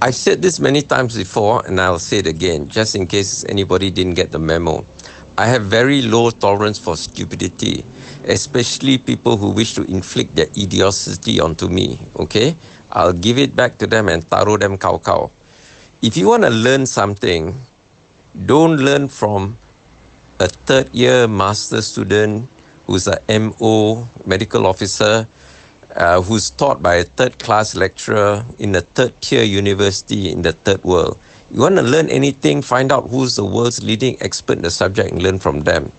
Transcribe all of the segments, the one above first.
I've said this many times before, and I'll say it again, just in case anybody didn't get the memo. I have very low tolerance for stupidity, especially people who wish to inflict their idiocy onto me, okay? I'll give it back to them and taro them cow. If you want to learn something, don't learn from a third year master student who's a MO, medical officer, who's taught by a third class lecturer in a third tier university in the third world. You want to learn anything, find out who's the world's leading expert in the subject and learn from them.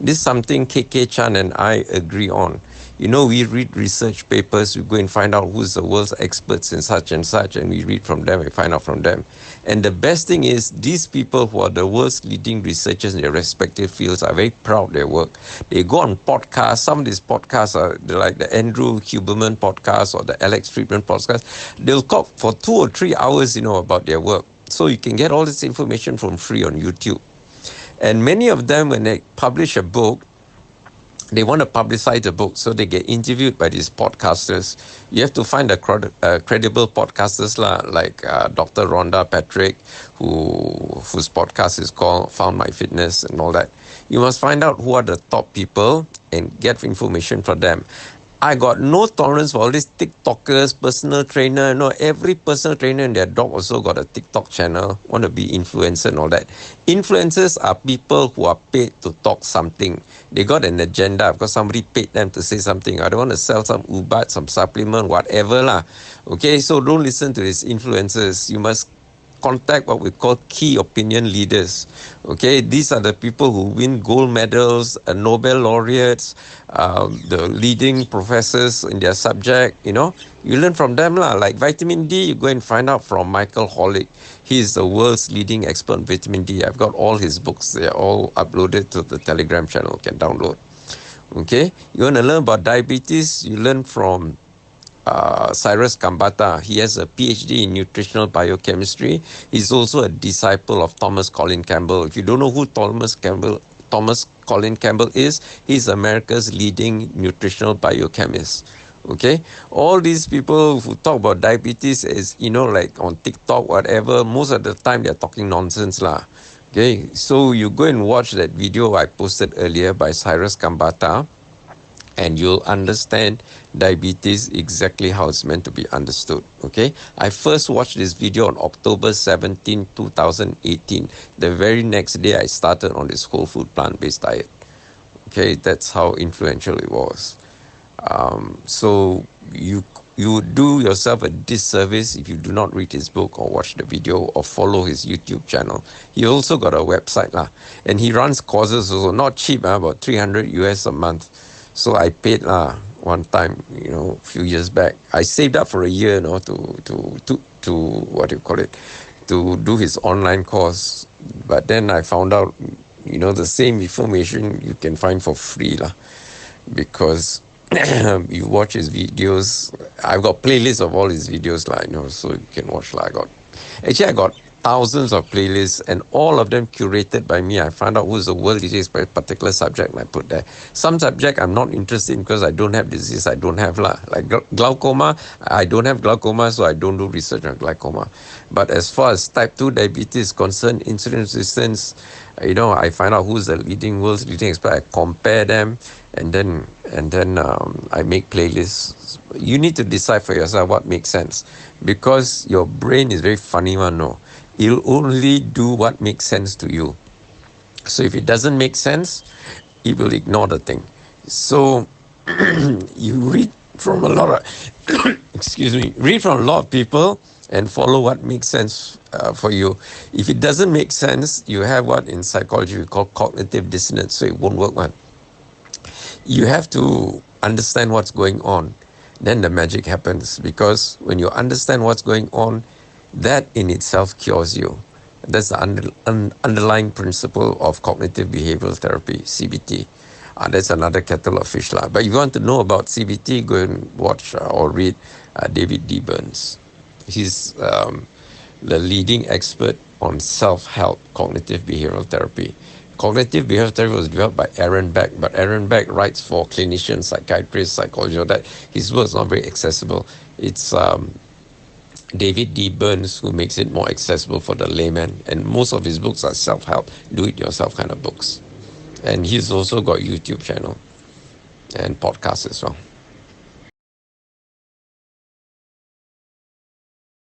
This is something KK Chan and I agree on. You know, we read research papers, we go and find out who's the world's experts in such, and we read from them, we find out from them. And the best thing is, these people who are the world's leading researchers in their respective fields are very proud of their work. They go on podcasts. Some of these podcasts are like the Andrew Huberman podcast or the Alex Fridman podcast. They'll talk for 2 or 3 hours, about their work. So you can get all this information from free on YouTube. And many of them, when they publish a book, they want to publicize the book, so they get interviewed by these podcasters. You have to find credible podcasters like Dr. Rhonda Patrick, whose podcast is called Found My Fitness and all that. You must find out who are the top people and get information from them. I got no tolerance for all these TikTokers, personal trainer. Every personal trainer and their dog also got a TikTok channel, want to be influencer and all that. Influencers are people who are paid to talk something. They got an agenda because somebody paid them to say something. I don't want to sell some ubat, some supplement, whatever lah. Okay, so don't listen to these influencers. You must contact what we call key opinion leaders. Okay, these are the people who win gold medals, Nobel laureates, the leading professors in their subject. You learn from them lah. Like vitamin D, you go and find out from Michael Holick. He is the world's leading expert on vitamin D. I've got all his books. They're all uploaded to the Telegram channel. You can download. Okay, you want to learn about diabetes? You learn from Cyrus Khambatta. He has a PhD in nutritional biochemistry. He's also a disciple of Thomas Colin Campbell. If you don't know who Thomas Colin Campbell is, he's America's leading nutritional biochemist. Okay, all these people who talk about diabetes is, like on TikTok, whatever, most of the time they're talking nonsense lah. Okay, so you go and watch that video I posted earlier by Cyrus Khambatta, and you'll understand diabetes exactly how it's meant to be understood. Okay, I first watched this video on October 17, 2018. The very next day I started on this whole food plant-based diet. Okay, that's how influential it was. So you do yourself a disservice if you do not read his book or watch the video or follow his YouTube channel. He also got a website lah, and he runs courses also, not cheap, about $300 US a month. So I paid one time, a few years back. I saved up for a year, to what do you call it, to do his online course. But then I found out, the same information you can find for free lah, because you watch his videos. I've got playlists of all his videos lah, so you can watch lah. I got thousands of playlists, and all of them curated by me. I found out who's the world leader by a particular subject and I put there. Some subject I'm not interested in because I don't have disease. I don't have lah. Like glaucoma, I don't have glaucoma, so I don't do research on glaucoma. But as far as type 2 diabetes is concerned, insulin resistance, I find out who's the world's leading expert. I compare them, and then I make playlists. You need to decide for yourself what makes sense, because your brain is very funny one. It'll only do what makes sense to you. So if it doesn't make sense, it will ignore the thing. So you read from a lot of read from a lot of people and follow what makes sense for you. If it doesn't make sense, you have what in psychology we call cognitive dissonance, so it won't work one. You have to understand what's going on. Then the magic happens, because when you understand what's going on, that in itself cures you. That's the underlying principle of cognitive behavioral therapy, CBT. That's another kettle of fish lah. But if you want to know about CBT, go and watch or read David D. Burns. He's the leading expert on self-help cognitive behavioral therapy. Cognitive behavioral therapy was developed by Aaron Beck, but Aaron Beck writes for clinicians, psychiatrists, psychologists, that his work is not very accessible. It's David D. Burns, who makes it more accessible for the layman. And most of his books are self-help, do-it-yourself kind of books. And he's also got YouTube channel and podcast as well.